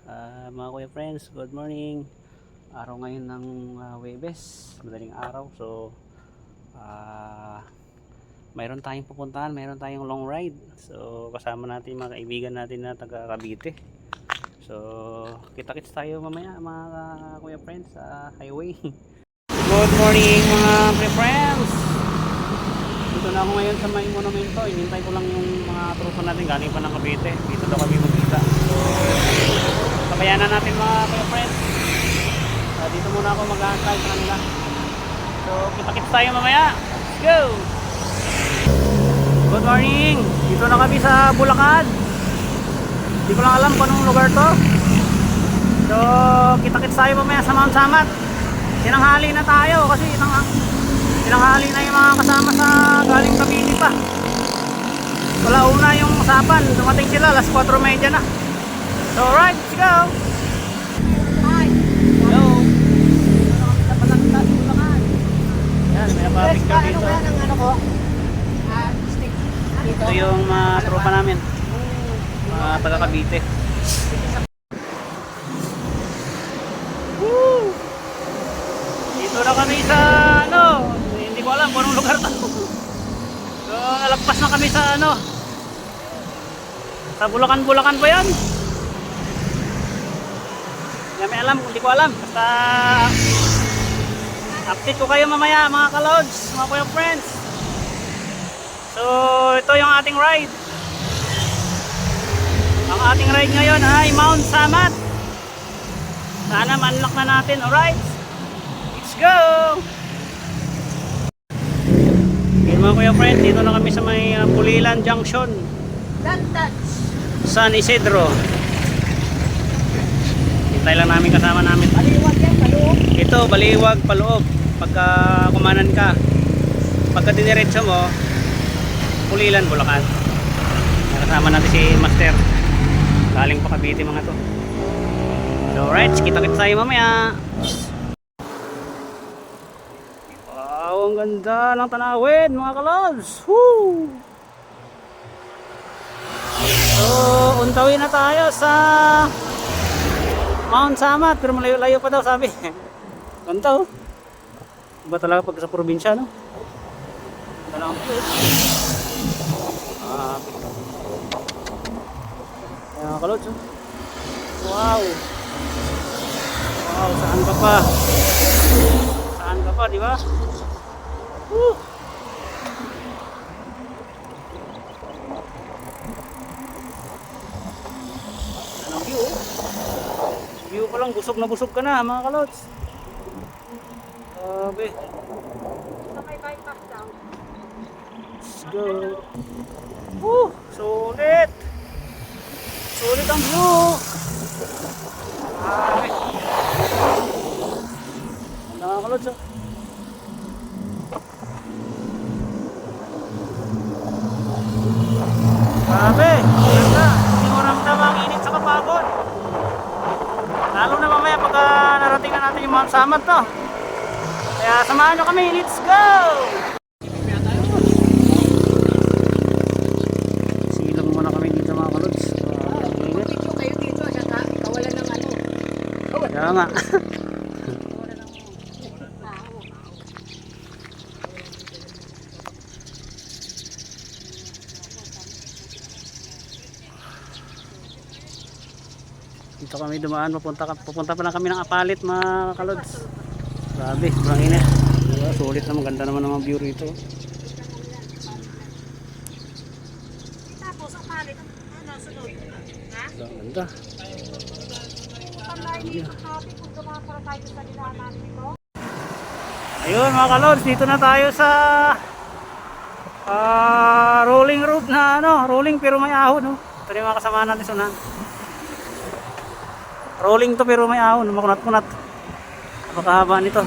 Mga kuya friends, good morning. Araw ngayon ng Huwebes, madaling araw. So, mayroon tayong pupuntahan, mayroon tayong long ride. So, kasama natin mga kaibigan natin na taga Cavite. So, kita-kits tayo mamaya mga kuya friends sa highway. Good morning mga kuya friends. Dito na ako ngayon sa may monumento. Hinintay ko lang yung mga truso natin galing pa ng Cavite. Dito daw kami magkita. So, kabayanan natin mga kuya friends. Dito muna ako mag-aantay sa kanila. So kita-kits tayo mamaya. Let's go! Good morning! Dito na kami sa Bulacan. Hindi ko lang alam kung anong lugar to. So kita-kits tayo mamaya sa Mount Samat. Tinanghali na tayo kasi tinanghali na yung mga kasama sa galing Cavite pa. Wala una yung usapan. Dumating sila alas 4:30 na. So alright, let's go! Hello! Yan, may napapicture dito. Ito yung mga tropa namin. Mga taga Cavite. Woo! Dito na kami sa hindi ko alam kung anong lugar to. So nalagpas na kami sa sa Bulacan ba yan? May alam, hindi ko alam. Basta update ko kayo mamaya mga kalods, mga kuya friends. So ito yung ating ride. Ang ating ride ngayon ay Mount Samat. Sana ma-unlock na natin. Alright, let's go! Okay, mga kuya friends, dito na kami sa may Pulilan Junction, San Isidro. Hintay lang namin kasama namin. Baliwag yan, paloob. Ito, Baliwag, Paloob. Pagka kumanan ka, pagka diniretso mo, Pulilan, Bulacan. Kasama natin si Master. Galing pa Cavite mga to. So right, kita-kits tayo mamaya. Wow, ang ganda ng tanawin mga kalods. Woo! So, untawin na tayo sa Mount Samat, pero malayo-layo pa daw sabi. Ganda oh. Iba talaga pag sa probinsya, no? Ganda lang po. Ayan, kalods oh. Wow. Wow, saan ka pa? Saan ka pa, di ba? Woo! Anong view oh. View pa lang, busog na busog ka na mga kalods. Sabi. May bypass daw. Let's go. Sulit. Sulit ang view. Sabi. Ganda mga kalods oh. Sabi. Ganda. Hindi mo ramdam ang init sa kapagod. Lalo na mamaya pagka narating na natin yung Mount Samat to. Kaya samahan nyo kami, let's go! Silang muna kami dito mga kalods. Video kayo dito, saka kawalan ng Kaya nga. kawalan ng tao. Dito kami dumaan, pupunta pa lang kami ng Apalit mga kalods. Grabe, sobrang init. Diba, sulit naman, ganda naman ng mga view rito. Tapos ang palit, sunod. Ha? Ganda. Pag-line dito traffic, kung dumapara tayo sa nilaan natin ito. Ayun mga kalods, dito na tayo sa rolling road na rolling pero may ahon no. Ito yung mga kasama natin sunan. Rolling to pero may ahon, makunat-kunat. Napakahaba nito.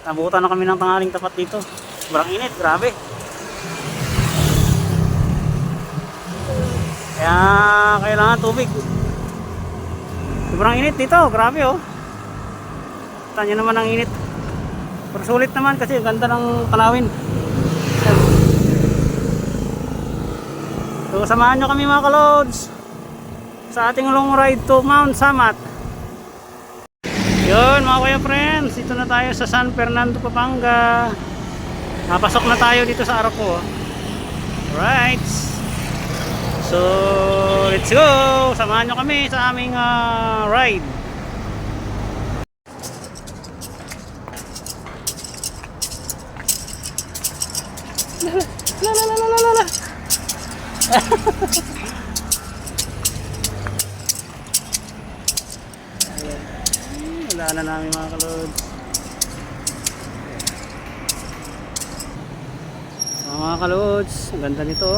Nabutan na kami ng tanghaling tapat dito. Sobrang init, grabe. Kaya kailangan tubig. Sobrang init dito, grabe oh. Kita nyo naman ang init. Pero sulit naman kasi ganda ng tanawin. So samahan nyo kami mga kalods. sa ating long ride to Mount Samat. Yun mga kuya friends, dito na tayo sa San Fernando, Pampanga. Napasok na tayo dito sa Arco. Alright, so let's go, samahan nyo kami sa aming ride. La la la la la la la. Wala na namin mga kalods. Mga kalods, ang ganda nito.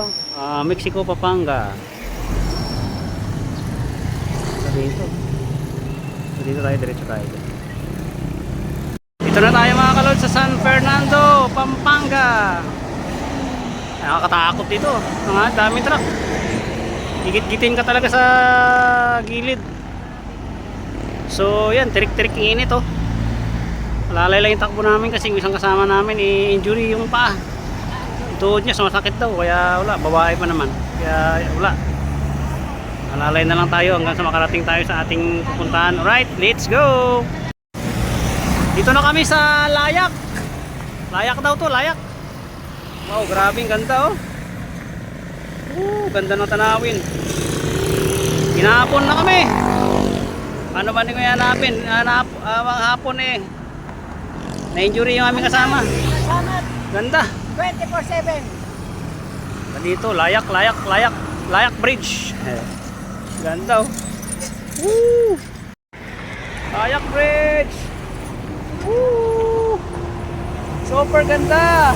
Mexico, Pampanga. Dito. Dito tayo, diretso tayo. Dito na tayo mga kalods sa San Fernando, Pampanga. Nakakatakot dito. Mga daming truck. Gigit-gitin ka talaga sa gilid. So yan, tirik-tirik yung init oh. Malalay lang yung takbo namin kasi yung isang kasama namin injury yung paa. Yung tuhod niya sumasakit daw kaya wala, babae pa naman. Kaya wala. Malalay na lang tayo hanggang sa makarating tayo sa ating pupuntahan. Alright, let's go! Dito na kami sa Layak. Layak daw to, Layak. Wow, grabing ganda oh. Ganda ng tanawin. Hinapon na kami. Ano ba nyo hanapin? Mga hapon eh. Na-injury yung aming kasama. Ganda. 24/7. Dito, Layak Bridge. Ganda oh. Woo! Layak Bridge. Woo! Super ganda.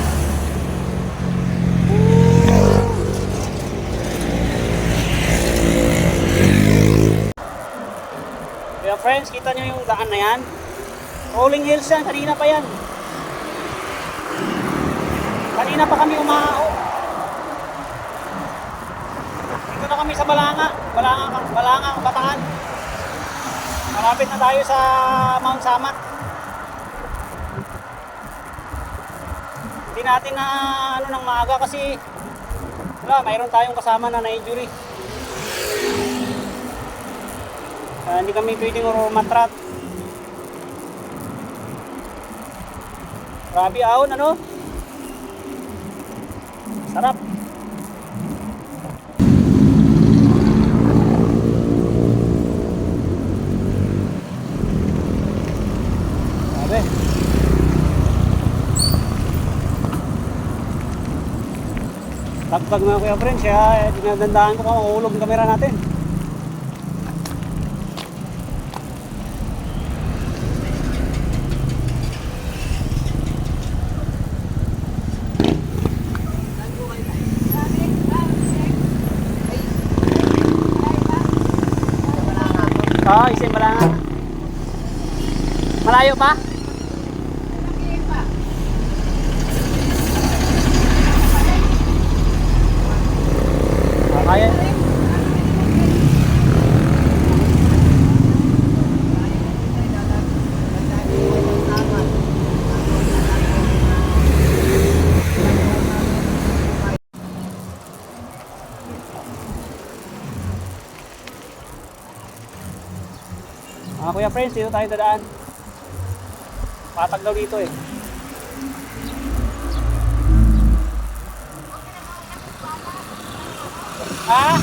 Kaya friends, kita nyo yung daan na yan. Rolling hills yan, kanina pa yan. Kanina pa kami umao. Dito na kami sa Balanga, Bataan. Malapit na tayo sa Mount Samat. Hindi natin na ano ng maaga kasi wala, mayroon tayong kasama na na-injury. Hindi kami pwedeng matrat. Grabe ahon ano? Sarap. Grabe. Tagtag na kuya friends, kaya dinadandaan ko kung mahulog ang kamera natin. Oo, isin Balanga. Malayo pa? Kaya. Kuya friends, dito tayo dadaan. Patag daw dito eh. Ha?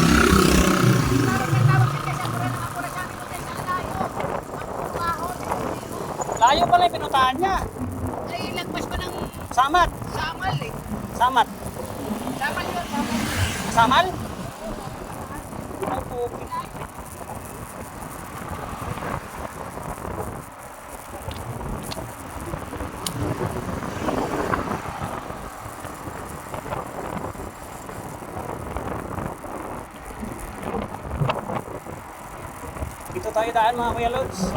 Layo pala yung pinuntahan niya. Ay, lagpas pa ng Samat. Samal eh. Samat. Samal yun, Samal. Samal? Ang puki. Dito tayo daan mga Kuya Lods.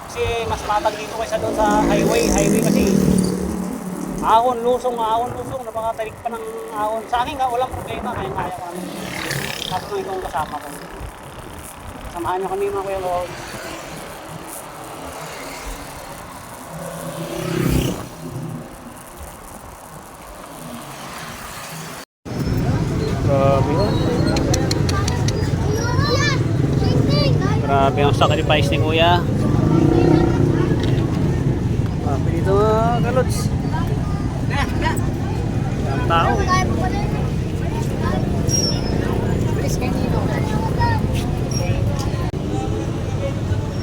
Kasi mas matag dito kaysa doon sa highway. Highway kasi ahon, lusong, napakatarik pa ng ahon. Sa akin ka, walang problema, kaya ko namin. Kaso nang itong kasama ko. Samahan nyo kami mga Kuya Lods. Grabe yun. Grabe ang sacrifice ni Kuya. Grabe dito mga kalods. Ang tao. Please, kanino?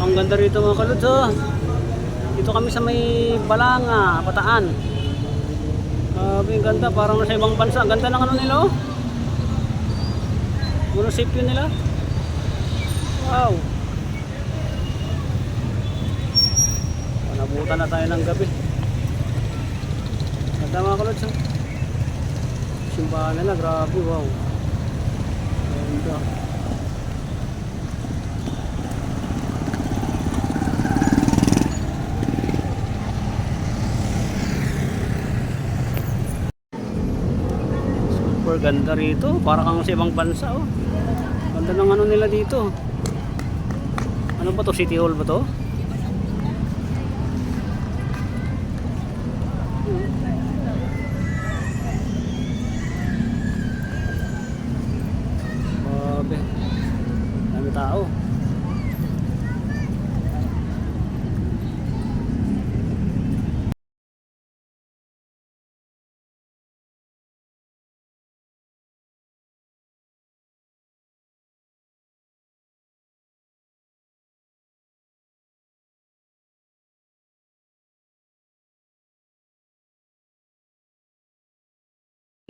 Ang ganda rito mga kalods oh. Dito kami sa may Balanga, Bataan. Grabe ang ganda, parang nasa ibang bansa. Ang ganda ng ano nila oh. Munisipyo nila. Wow. Nabutan na tayo ng gabi. Ganda mga kalods oh. Simbahan nila, grabe, wow. Ganda. Super ganda rito, para kang sa ibang bansa oh. Ganda ng ano nila dito. Ano ba to? City Hall ba to? Grabe. Dami tao.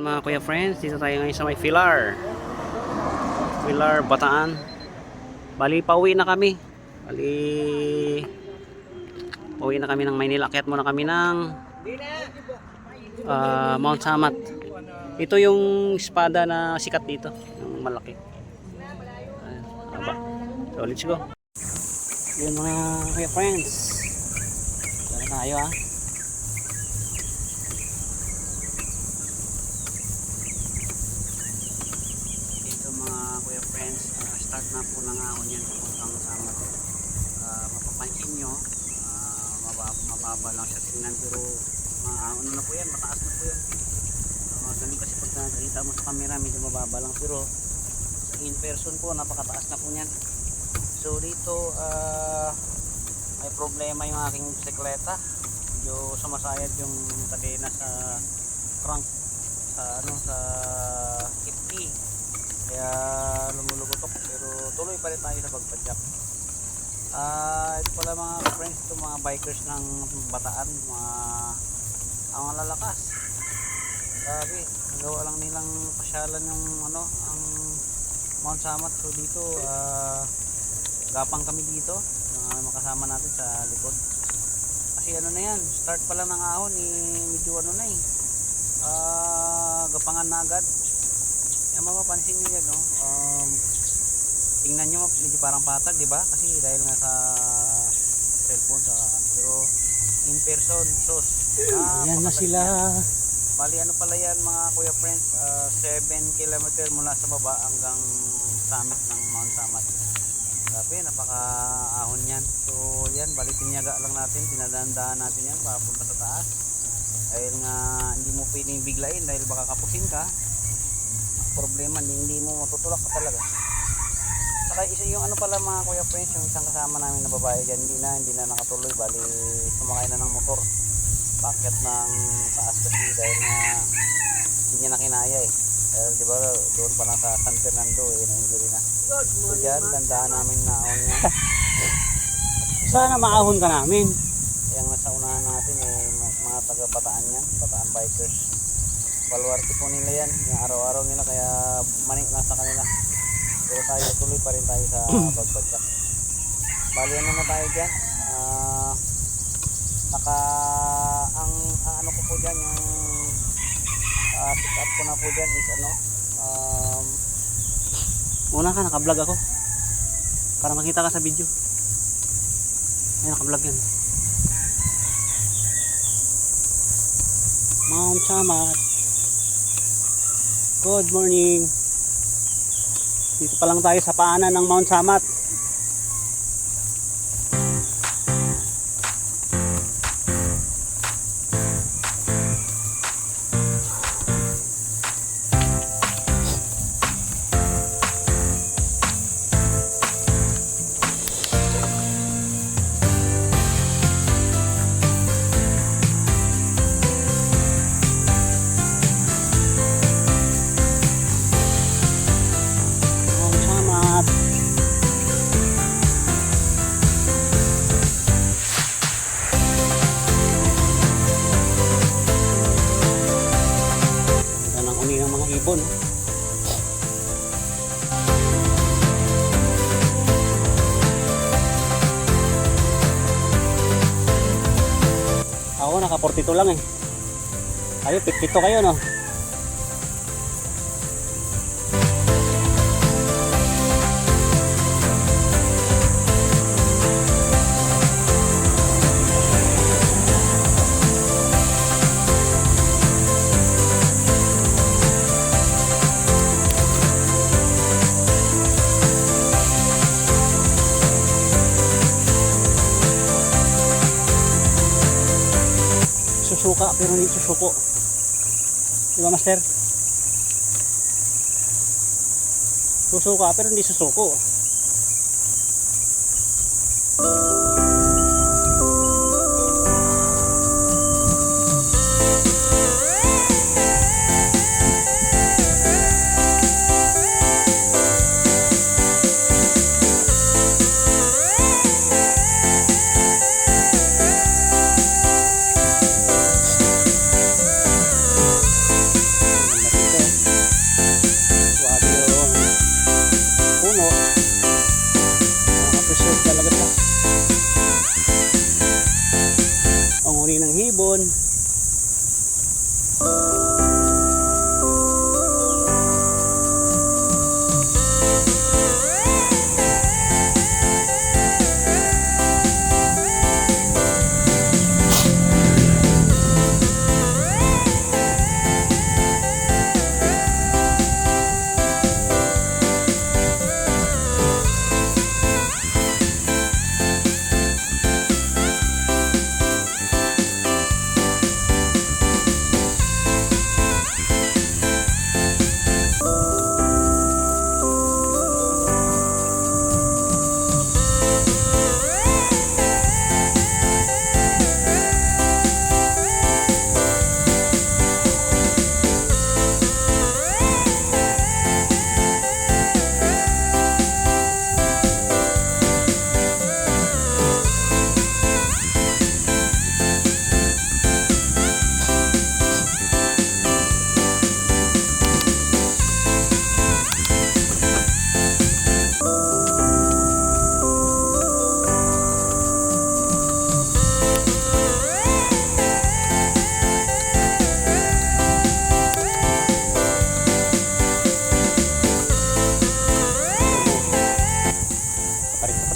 Mga kuya friends, dito tayo ngayon sa may Pilar, Bataan. Bali, pauwi na kami. Pauwi na kami ng Maynila. Akyat muna kami ng Mount Samat. Ito yung espada na sikat dito, yung malaki. Aba. So let's go. Yun mga kuya friends. Dito tayo ah. Start na po ng ahon yan papuntang Samat. Mapapansin nyo, mababa lang siya tingnan, pero ano na po yan, mataas na po yan. Ganun kasi pag nakikita mo sa camera medyo mababa lang, pero sa in person po napakataas na po yan. So dito may problema yung aking bisikleta, medyo sumasayad yung kadena sa crank sa hippi, kaya lumulugotok, pero tuloy pa rin tayo sa pagpadyak. Ito pala mga friends, ito mga bikers ng Bataan, ang lalakas. Grabe, nagawa lang nilang pasyalan yung ang Mount Samat. So dito gapang kami dito, makasama natin sa likod. Kasi ano na yan, start pa lang ng ahon medyo ano na gapangan na agad. Yan, mapapansin nyo yan, no? Tingnan nyo, medyo parang patag, di ba? Kasi dahil nga sa cellphone, pero in person, sos. Yan na sila. Bali, ano pala yan mga kuya friends, 7 km mula sa baba hanggang summit ng Mount Samat. Grabe, napaka-ahon yan. So, yan, bali tinyaga lang natin, dinadaan natin yan, papunta sa taas. Dahil nga, hindi mo pwedeng biglain dahil baka kapusin ka. Problema, hindi mo matutulak ka talaga. Saka isa yung ano pala mga kuya friends, yung isang kasama namin na babae dyan, hindi na nakatuloy, bali sumakay na ng motor, packet ng taas kasi dahil nga hindi niya na kinaya dahil di ba doon pa lang sa San Fernando na-injury na. So dyan, landaan namin na ahon niya. Sana maahon ka namin. Yung nasa unahan natin mga taga Bataan yan, Bataan bikers. Baluarte po nila yan, yung araw-araw nila, kaya manik na sa kanila. Pero tayo, tuloy pa rin tayo sa pagpadyak. Bali ano na tayo dyan, ang ano ko po dyan, yung pick up ko na po dyan is una ka, naka-vlog ako para makita ka sa video. Ay, naka-vlog yan. Mount Samat. Good morning. Dito pa lang tayo sa paanan ng Mount Samat. 42 lang eh. Kayo, 52 kayo, no? Susuka pero hindi susuko. Di ba, Master? Susuka pero hindi susuko. Ng hibon.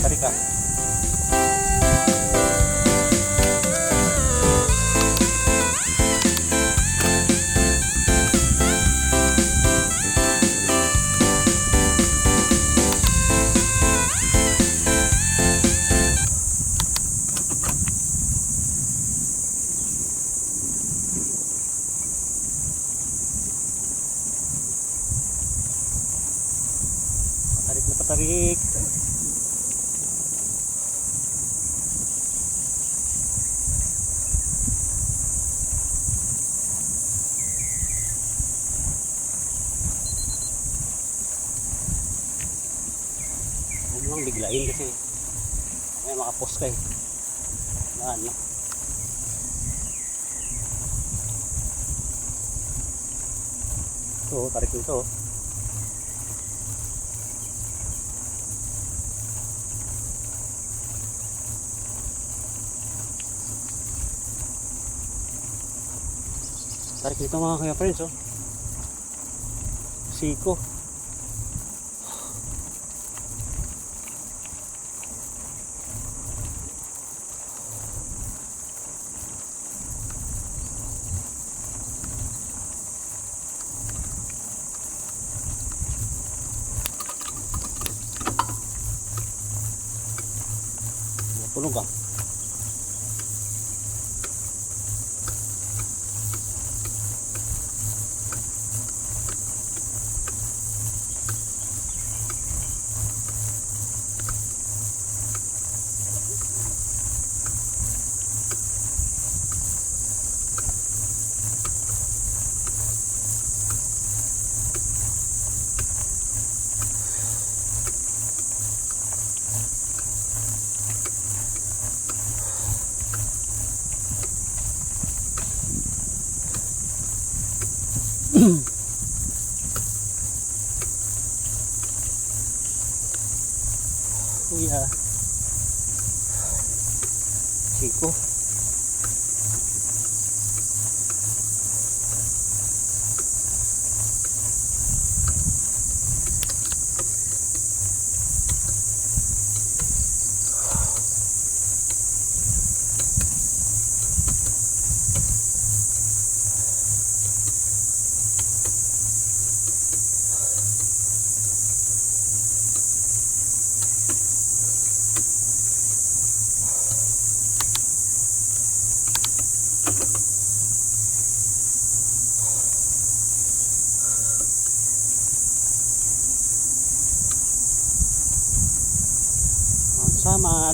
Tarik ka. Tarik na patarik. Huwag lang biglain kasi may makapos ka eh. Lahan lang. Ito, tarik nito. Tarik nito mga kaya friends, oh. Siko. Tulog ah. Kuya Chico. Samat.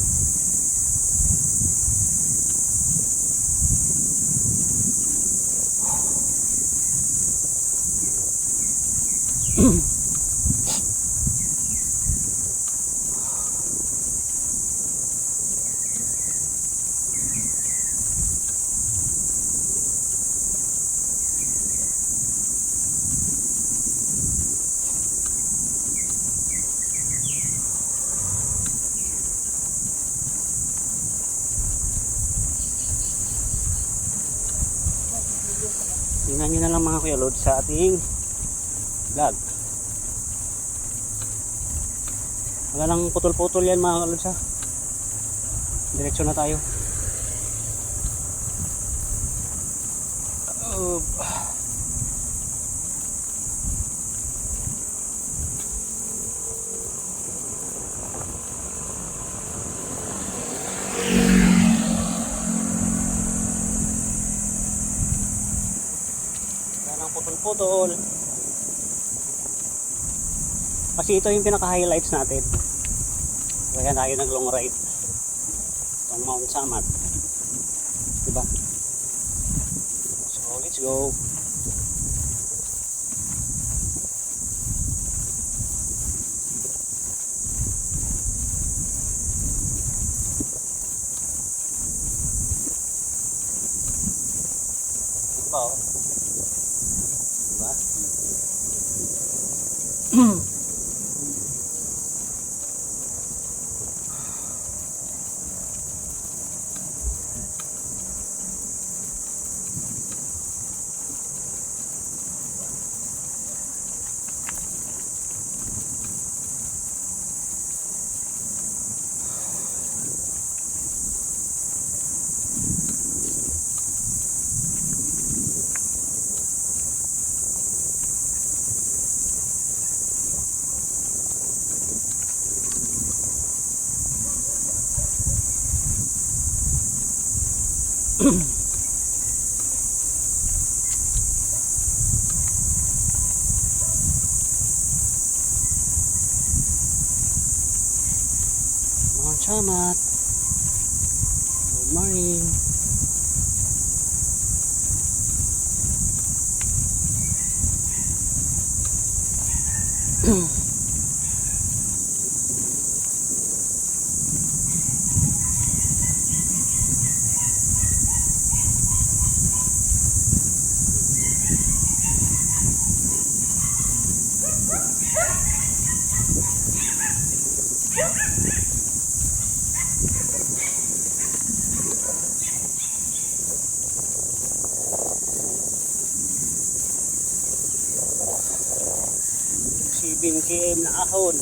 Tingnan nyo na lang mga kuya load sa ating vlog. Wala nang putol-putol yan mga load sa. Diretso na tayo. Putol-putol. Kasi ito yung pinaka-highlights natin. Kaya tayo nag-long ride. Itong Mount Samat. Diba? So, let's go. Diba? Oh? Diba? Mount Samat. Good morning. Si 7 km na ahon.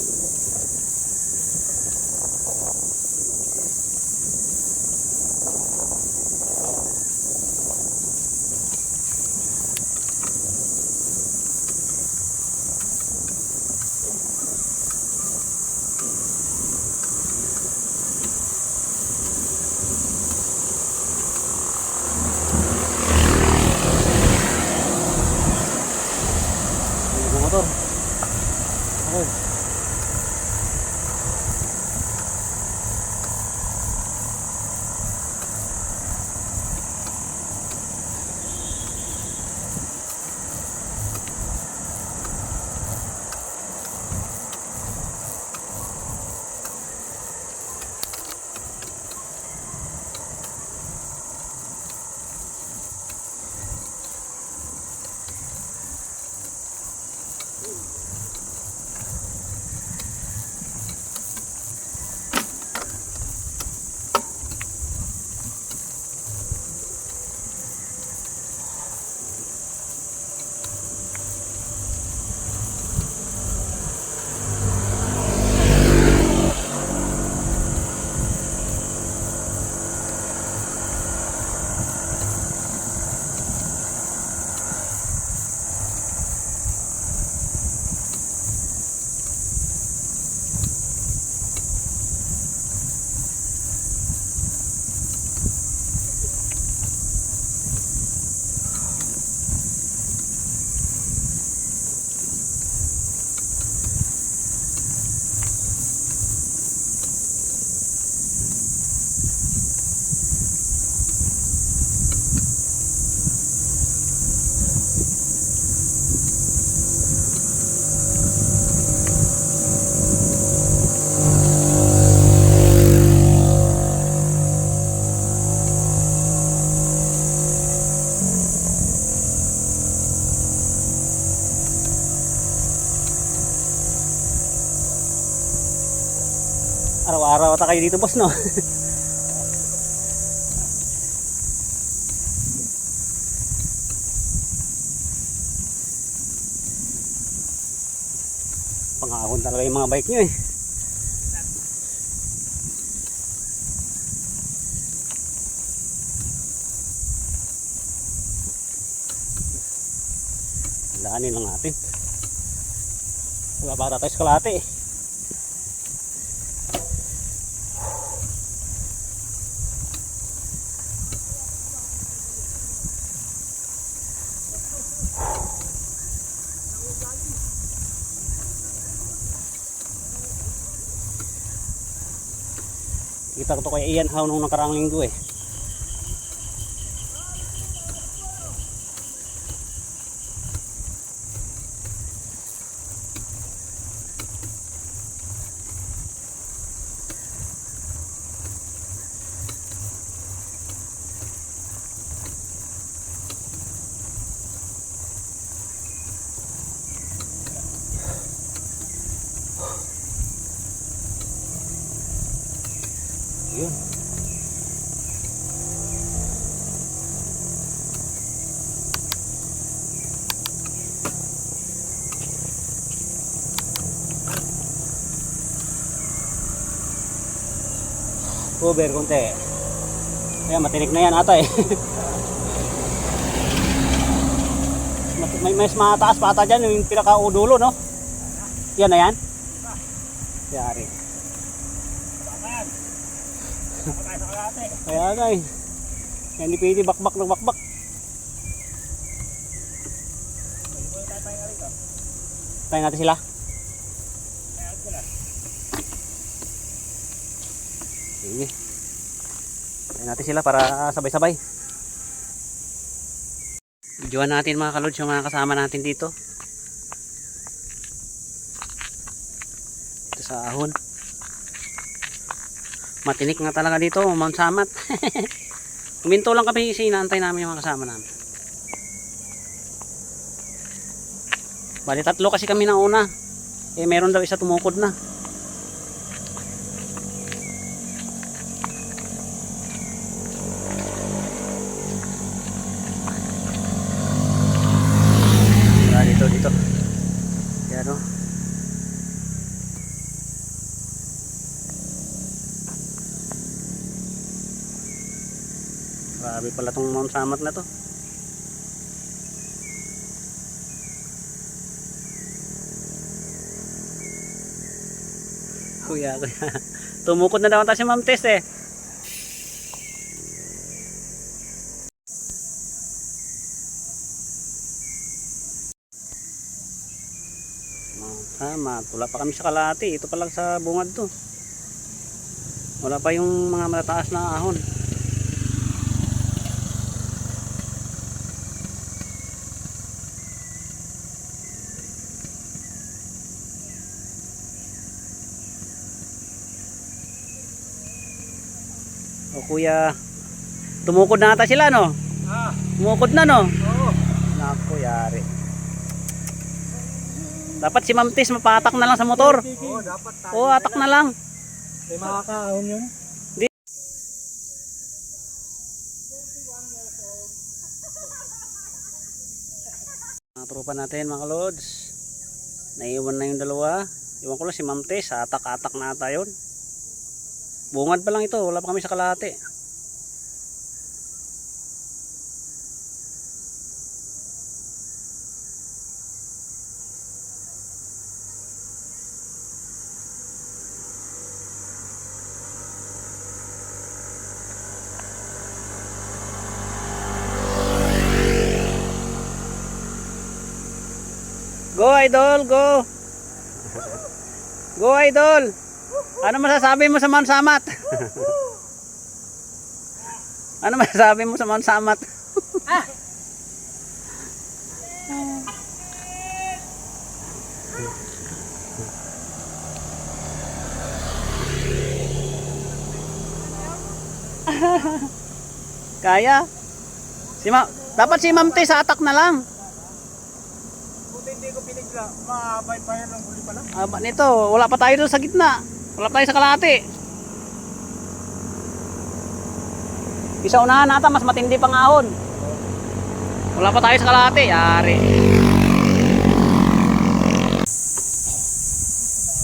Motor. Okay. Araw-araw ata kayo dito, boss, no? Pangahon talaga yung mga bike nyo eh. Daanin lang natin. Wala pa tayo sa kalahati eh. Kita ko to kay Ian How nung nakaraang linggo eh. Yun. Cover konti. Ayan, matinik na yan ata eh. May mas mataas pa ata dyan yung pinaka-udulo, no? Yan na yan? Yari. Kaya nga eh. Hindi pwede bakbak ng bakbak. Tayo natin sila. Sige. Tayo natin sila para sabay-sabay. Videoan natin mga kalods yung mga kasama natin dito. Ito sa ahon. Matinik nga talaga dito, Mount Samat. Kuminto lang kami kasi inaantay namin yung mga kasama namin. Bali tatlo kasi kami na una. Eh meron daw isa tumukod na. Dito. Yan o. Grabe pala tong Mount Samat na to. Kuya. Tumukod na daw tayo si Ma'am Tess eh. Tama, wala pa kami sa kalahati. Ito pa lang sa bungad to. Wala pa yung mga matataas na ahon. O kuya, tumukod na ata sila no? Tumukod na no? Oo. Naku, yari. Dapat si Ma'am Tess mapatak na lang sa motor. Oo, dapat tayo. Oo, atak na lang. May makakaahon yun. Mga tropa natin mga lods. Naiwan na yung dalawa. Iwan ko lang si Ma'am Tess, atak-atak na ata yun. Bungad pa lang ito, wala pa kami sa kalahati. Go idol, go. Go idol. Ano masasabi mo sa Mount Samat? Ano masasabi mo sa Mount Samat? Kaya? Dapat si Ma'am Tess atak na lang. Hindi ko pinigla. Mahabay pa yan ang huli pala. Nito, wala pa tayo doon sa gitna. Wala pa tayo sa kalahati. Isa unahan nata, mas matindi pang ahon. Wala pa tayo sa kalahati, yari.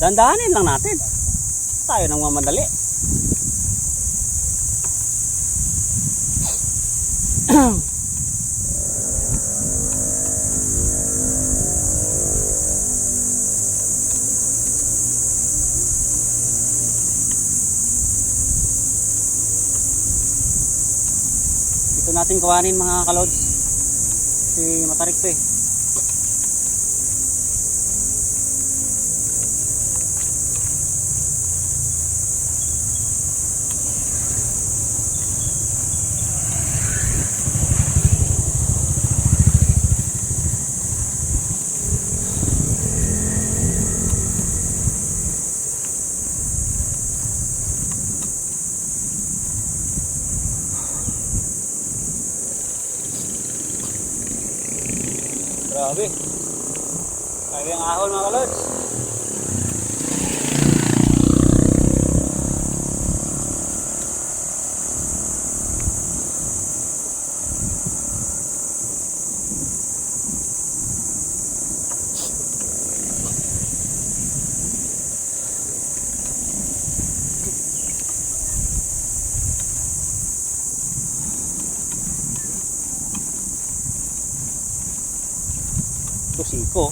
Dandahanin lang natin. Tayo nang mamadali. Ito natin kuhanin mga kalods. Si matarik to eh. Grabe. Kaya ang ahon mga kalods. Tusiko.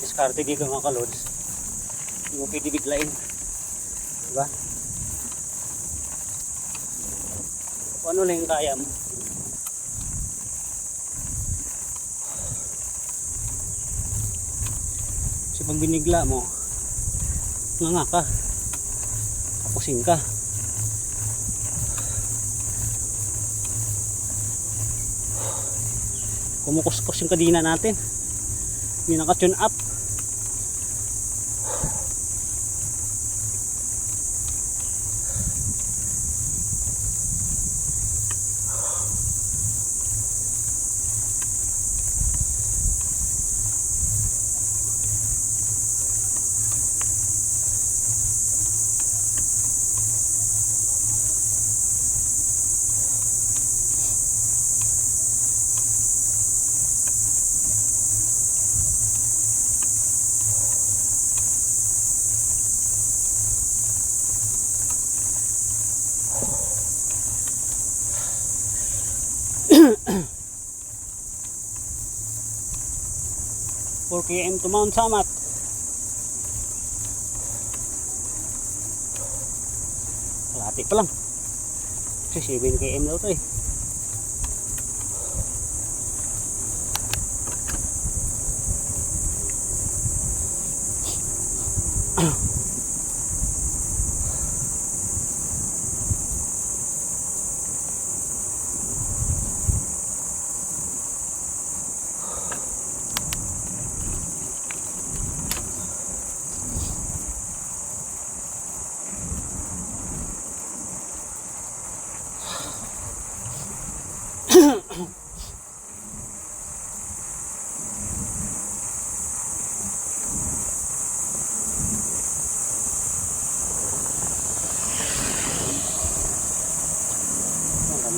Diskarte dito mga kalods. Hindi mo pwede biglain. Diba? Kung ano lang yung kaya mo. Kasi pag binigla mo, nga ka. Tapusin ka. Kumukuskus yung kadina natin. Hindi naka-tune up. Four km to Mount Samat. Kalahati pa lang. Kasi 7 km daw to eh.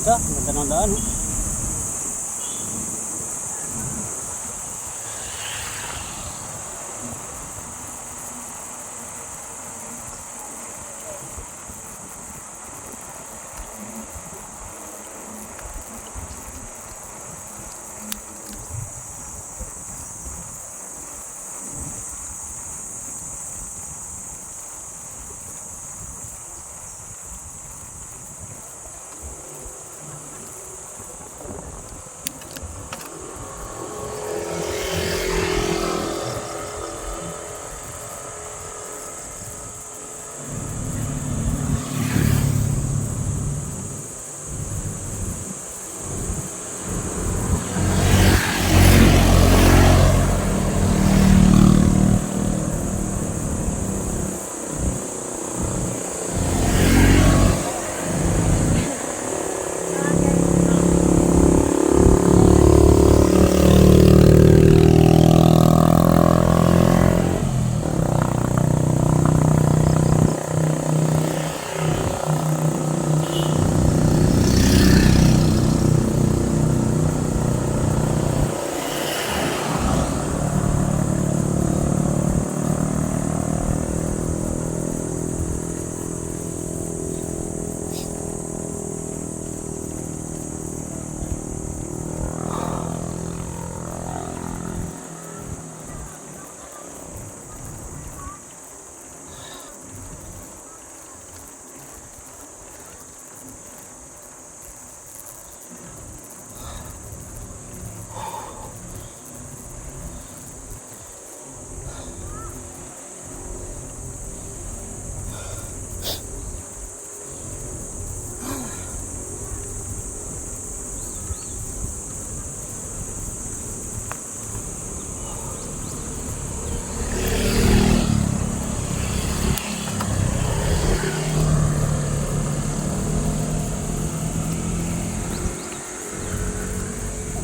Ganda ng daan. Oh.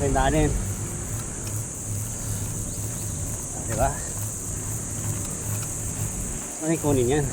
Tindahanin. Diba? Ano yung kunin yan?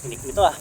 Pinik nito ah.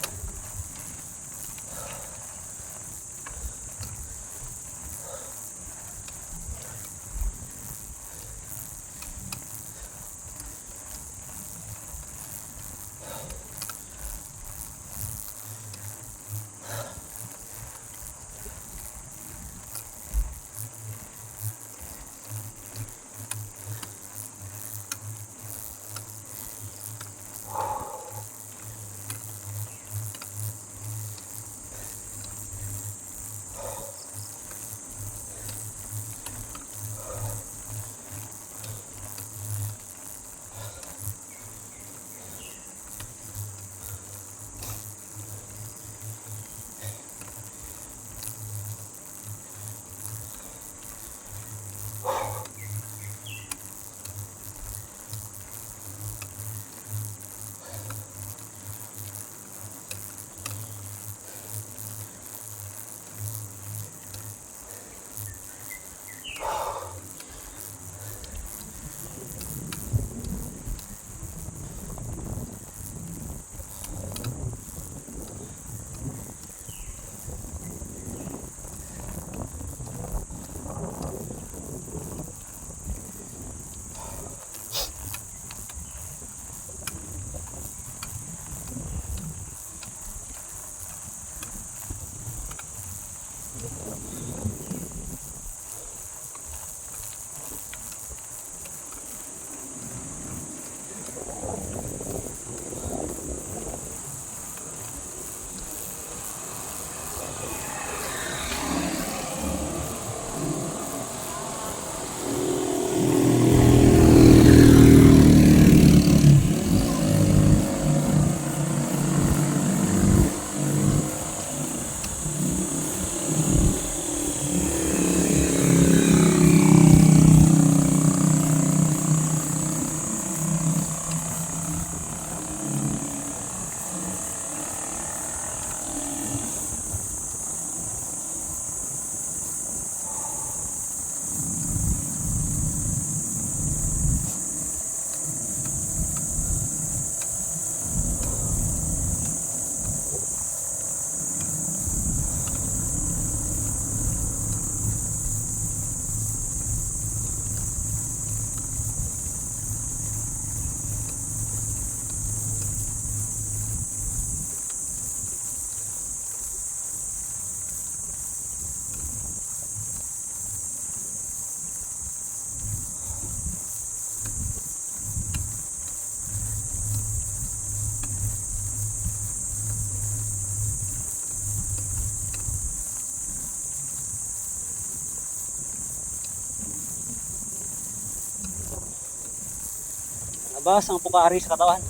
Abas ang pukari sa katawan.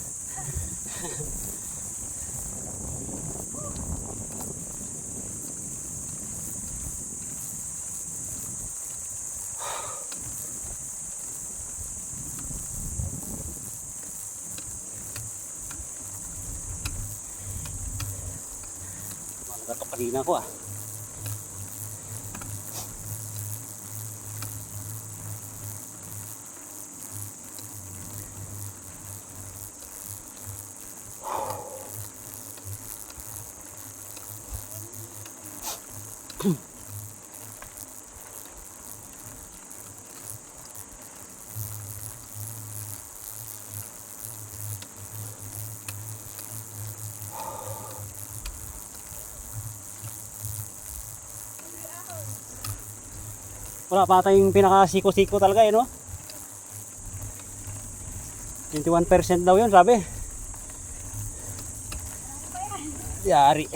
Nagatok kanina ko ah. Wala pa tayong pinaka-siko-siko talaga, no? 21% daw yun, sabi. Yari.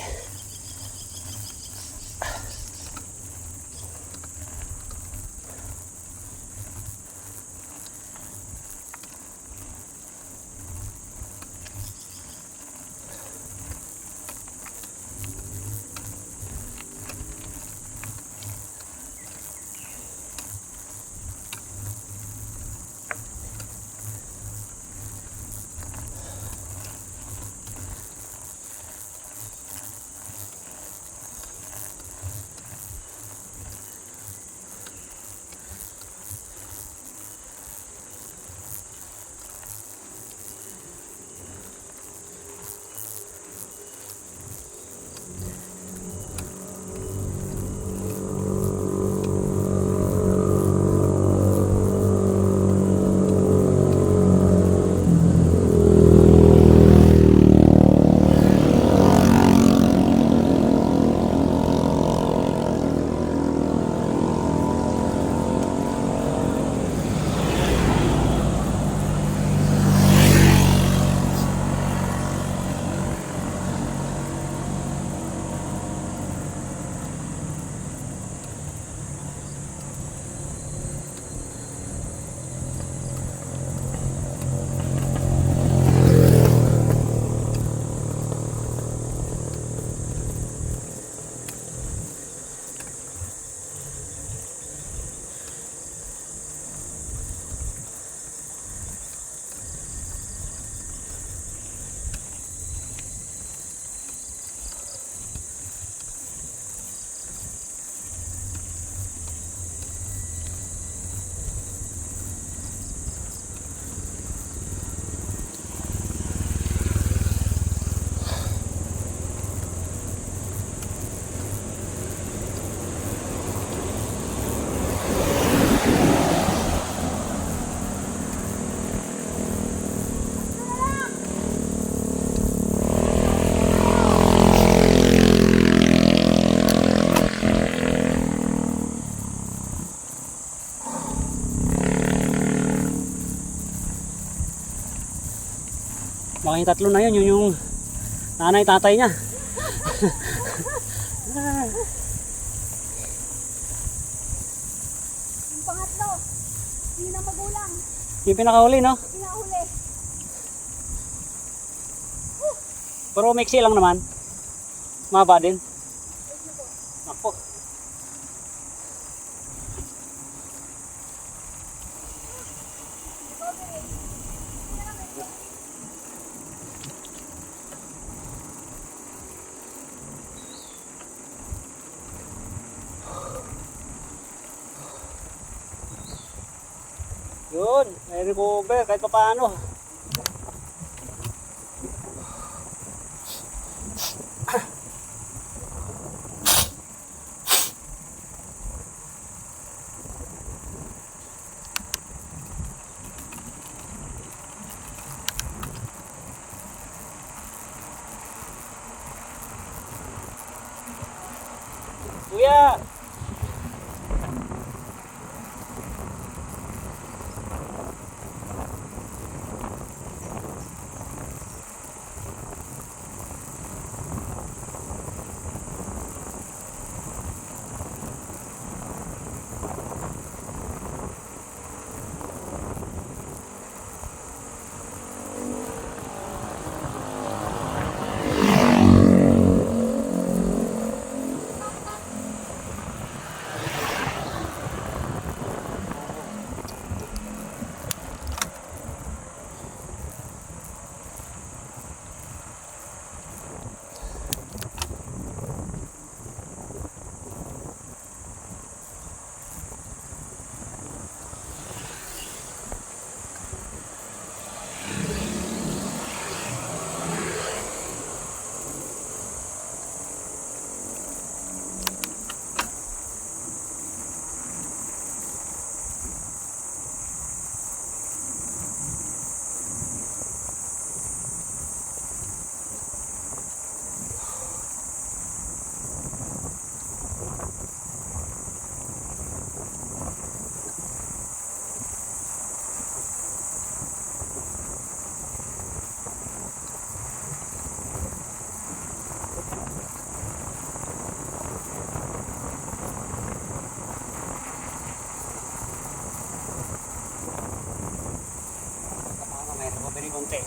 Baka yung tatlo na yun, yun yung nanay tatay niya. Yung pangatlo, hindi na magulang, Yung pinakahuli, no? pinahuli. Pero mixi lang naman. Maba din. Ako. Yun, may recover kahit pa paano. Kuya! konti.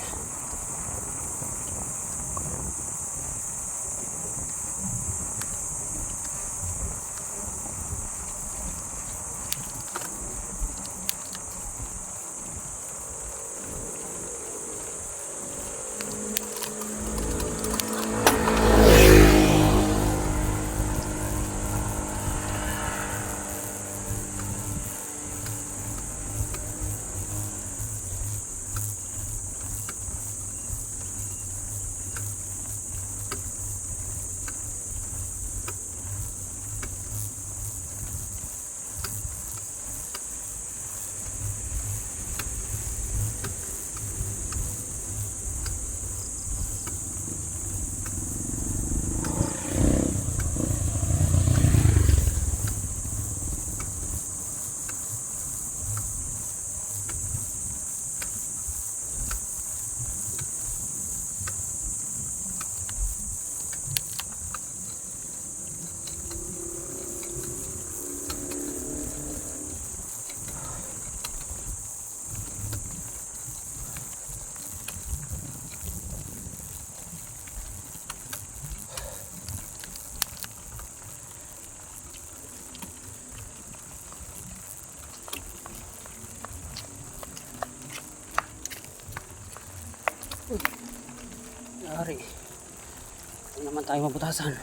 Yari. Hindi naman tayo mabutasan.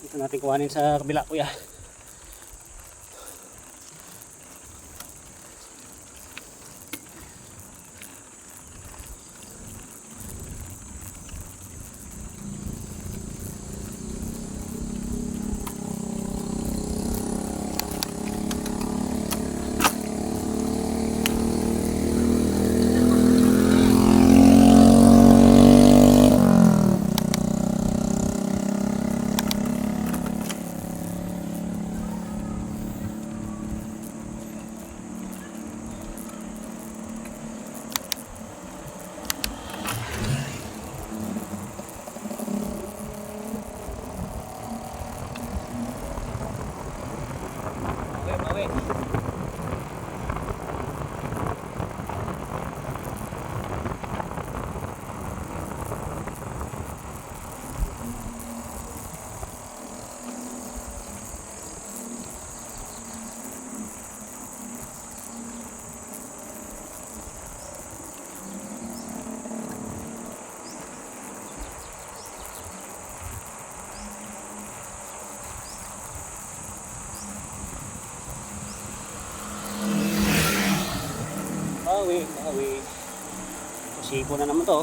Ito natin kuhanin sa kabila, kuya. Bawi. Bawi. Sipo na naman to.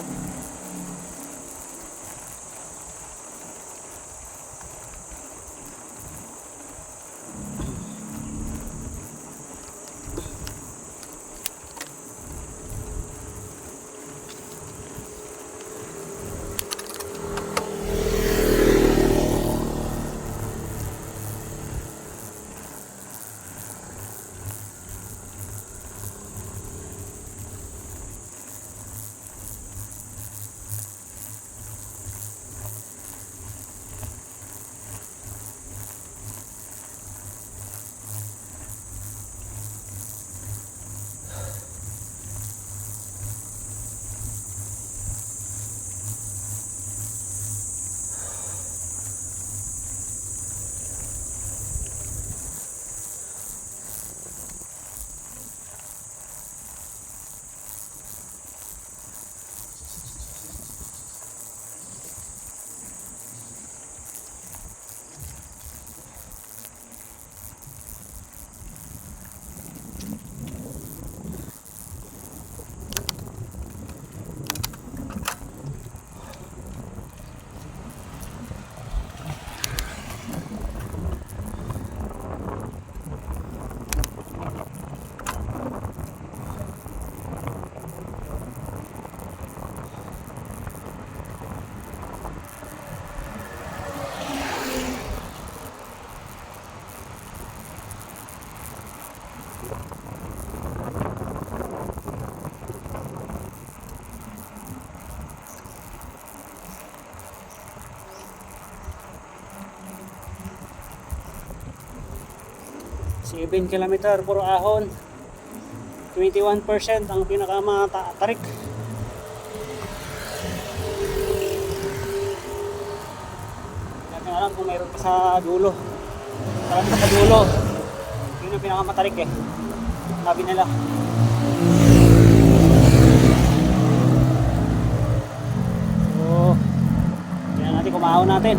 Seven kilometer, puro ahon. 21% ang pinakamatarik. Natin alam kung mayroon pa sa dulo. Marami pa sa dulo. Yun ang pinakamatarik eh. Sabi nila. So, tingnan natin kung maaw natin.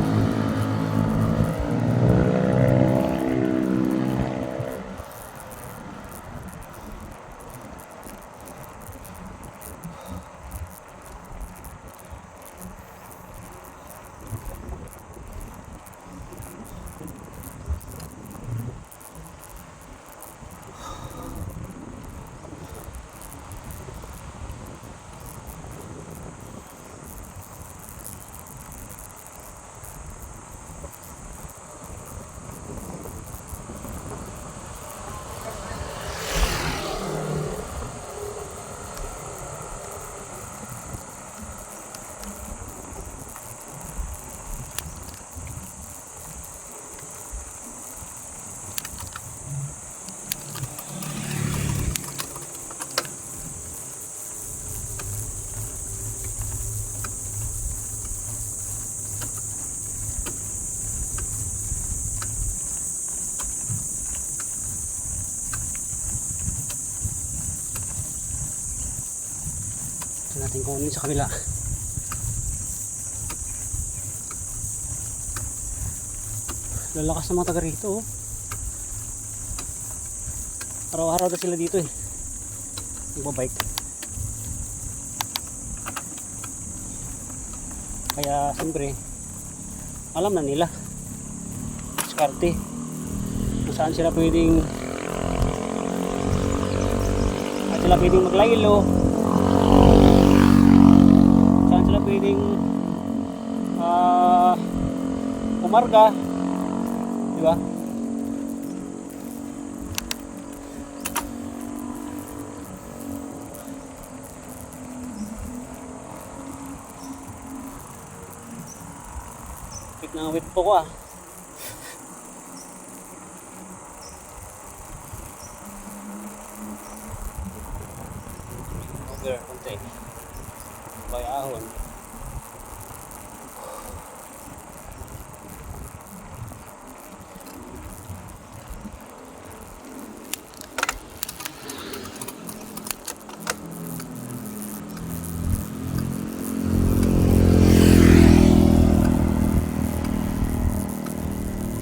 Ito natin kunin sa kabila. Lalakas ng mga taga rito oh. Araw-araw na sila dito eh. Nagbabike. Kaya siyempre alam na nila diskarte kung saan sila pwedeng maglaylo, saan sila pwedeng umarga, di ba? Wait na wait po ko ah. Over, konti. Bay ahon.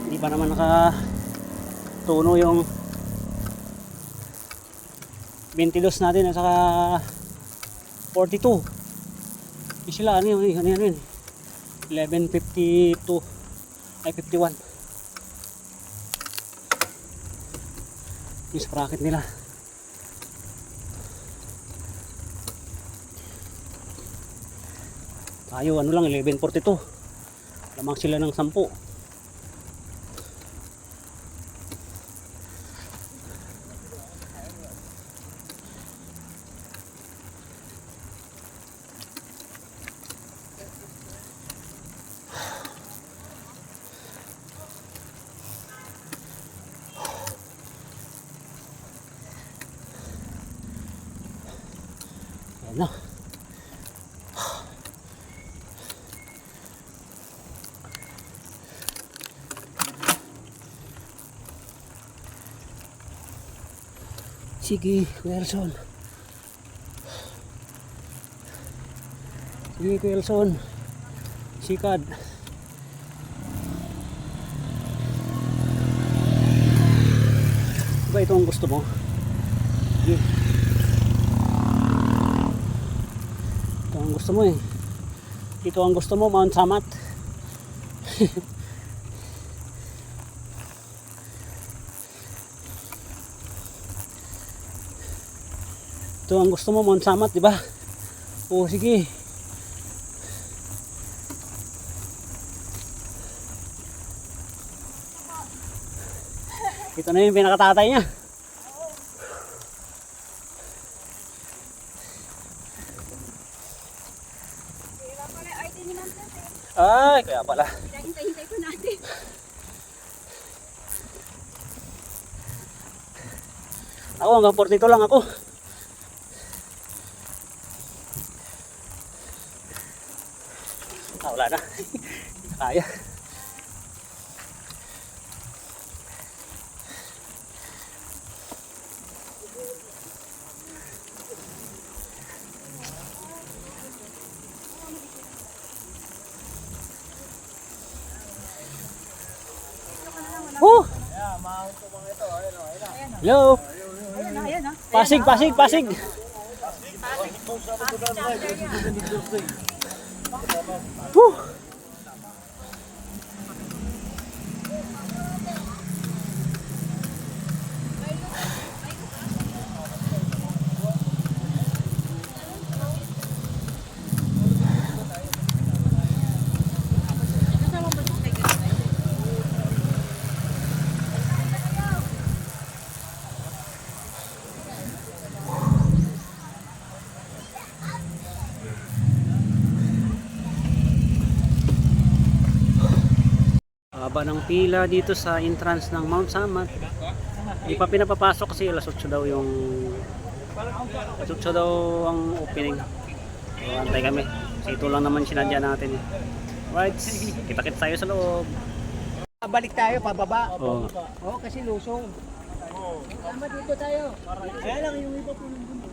Hindi pa naman nakatuno yung 22 natin at saka 42. Yung sila ano yun 11:52 ay 51 yung sprocket nila. Tayo ano lang 11:42, lamang sila ng 10. Ayan na. Sige, Wilson. Sige, Wilson. Sikad. Diba ito ang gusto mo? Sige. Ito ang gusto mo eh. Ito ang gusto mo, Mount Samat. Ito ang gusto mo, Mount Samat, di ba? O sige. Ito na yung pinakatatay niya. Ay, kaya pala. Hintay-hintay ko natin. Ako hanggang 42 lang ako. Kaya. Woo! Hello. Pasig, pasig, pasig. Woo! Haba ng pila dito sa entrance ng Mount Samat. Hindi pa pinapapasok kasi alas 8 daw yung alas 8 daw ang opening. So, antay kami. Kasi ito lang naman sinadya natin eh. Right, kita-kits tayo sa loob. Balik tayo, pababa. Oh. Oo, kasi lusong. Tama dito tayo. Kaya lang yung iba po nandun.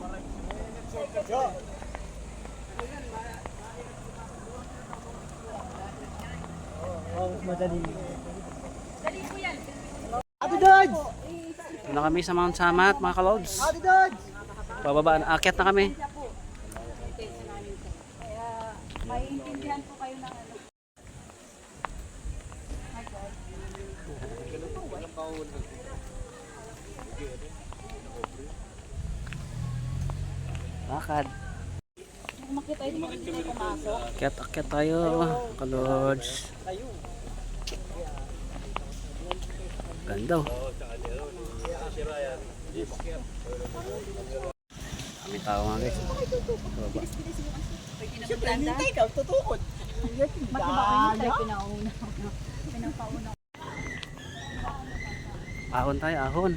Oh, madali. Ate Dodge! Ito na kami sa Mount Samat mga kalods. Ate Dodge! Bababa, aakyat na kami. Kaya maiintindihan po kayo ng ano. Lakad. Kung makita tayo dito pumasok. Akyat tayo kalods. Ganda oh. Kami tao nga guys. Baba. Siyempre, hintay ka, tutukod. Matibak tayo pinauna. Pinapauna. Ahon tayo, ahon.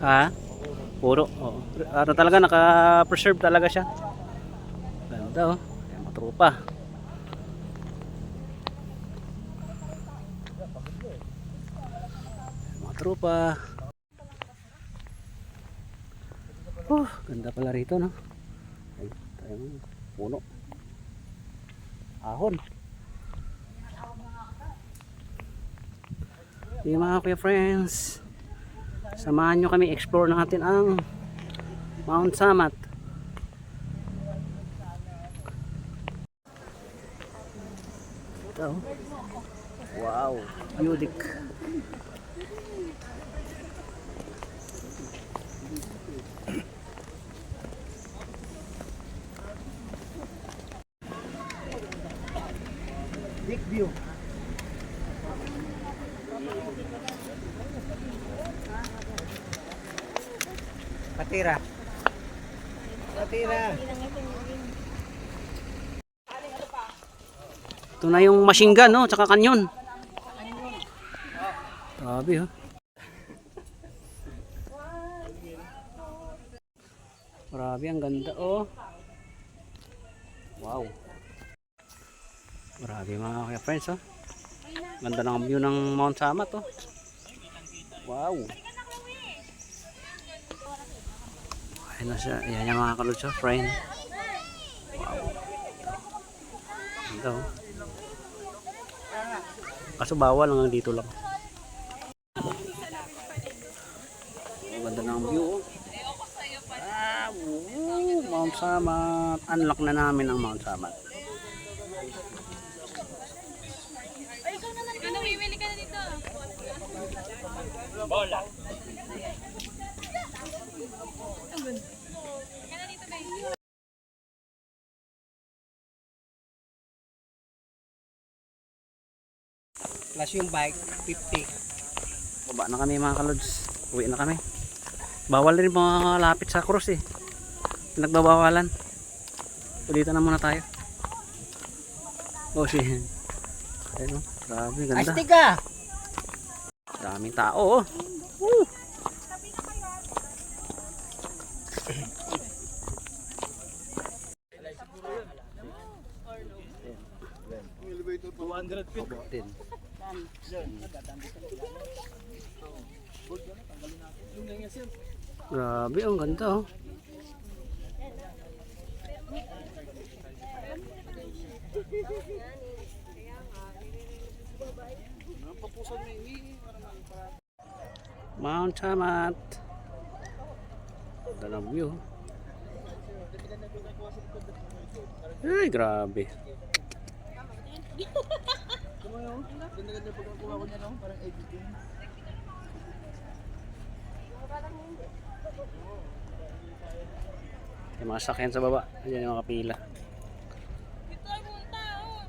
Ha? Puro. Oh. Ano talaga, naka-preserve talaga siya. Ganda oh. Ayan, matrupa. Matrupa. Ganda pala rito no. Ay, tayo puno. Ahon. Hey, mga kuya friends. Samahan nyo kami explore natin ang Mount Samat. Ito. Wow, unique. Big view. Patira. Patira. Ito na yung machine gun no, tsaka kanyon. Grabe oh. Grabe, ang ganda oh. Wow. Grabe mga kaya friends oh. Ganda ng view ng Mount Samat oh. Wow. Ayan na siya. Ayan yung mga kalutsa, friend. Wow. Ganda oh. Kaso bawal lang dito lang. Oh, ganda ng view oh. Mount Samat. Unlock na namin ang Mount Samat. Ay, ikaw naman. Ikaw namimili ka na dito. Bola. Plus yung bike, 50. Baba na kami mga kalods. Uwi na kami. Bawal rin mga lapit sa cross eh. Pinagbabawalan. Ulitan na muna tayo. Oh siya. Ayun oh. Grabe, ganda. Astig ka! Daming tao oh. Woo! 200 feet. Din. Grabe, ang ganda oh. Mount Tamat. Ganda ng view. Ay, grabe. Ganda-ganda pagkakuha ko niya, no? Parang editing. Yung mga sakyan sa baba. Ayan yung mga kapila. Dito ay punta, oh.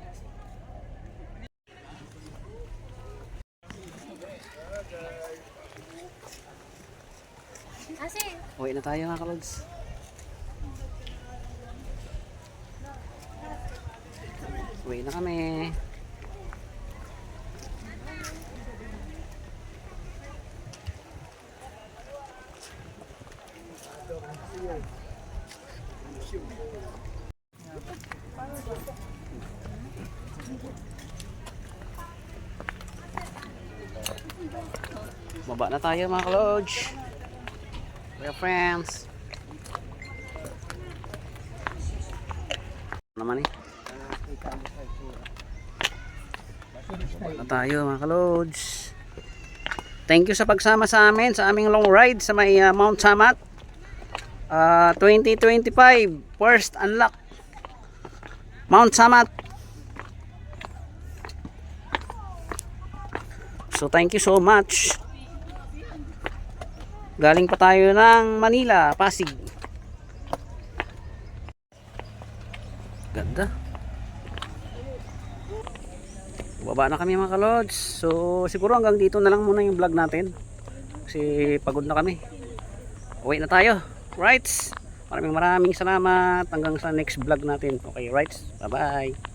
Kasi, Uwi na tayo mga kalods. Uwi na kami. Baba na tayo mga kalodge. We're friends. Naman eh. Baba na tayo mga kalodge. Thank you sa pagsama sa amin sa aming long ride sa may Mount Tamat. 2025 first unlock Mount Tamat. So thank you so much. Galing pa tayo ng Manila, Pasig. Ganda. Baba na kami mga kalods. So siguro hanggang dito na lang muna yung vlog natin. Kasi pagod na kami. Uwi na tayo. Rights. Maraming salamat. Hanggang sa next vlog natin. Okay, rights. Bye bye.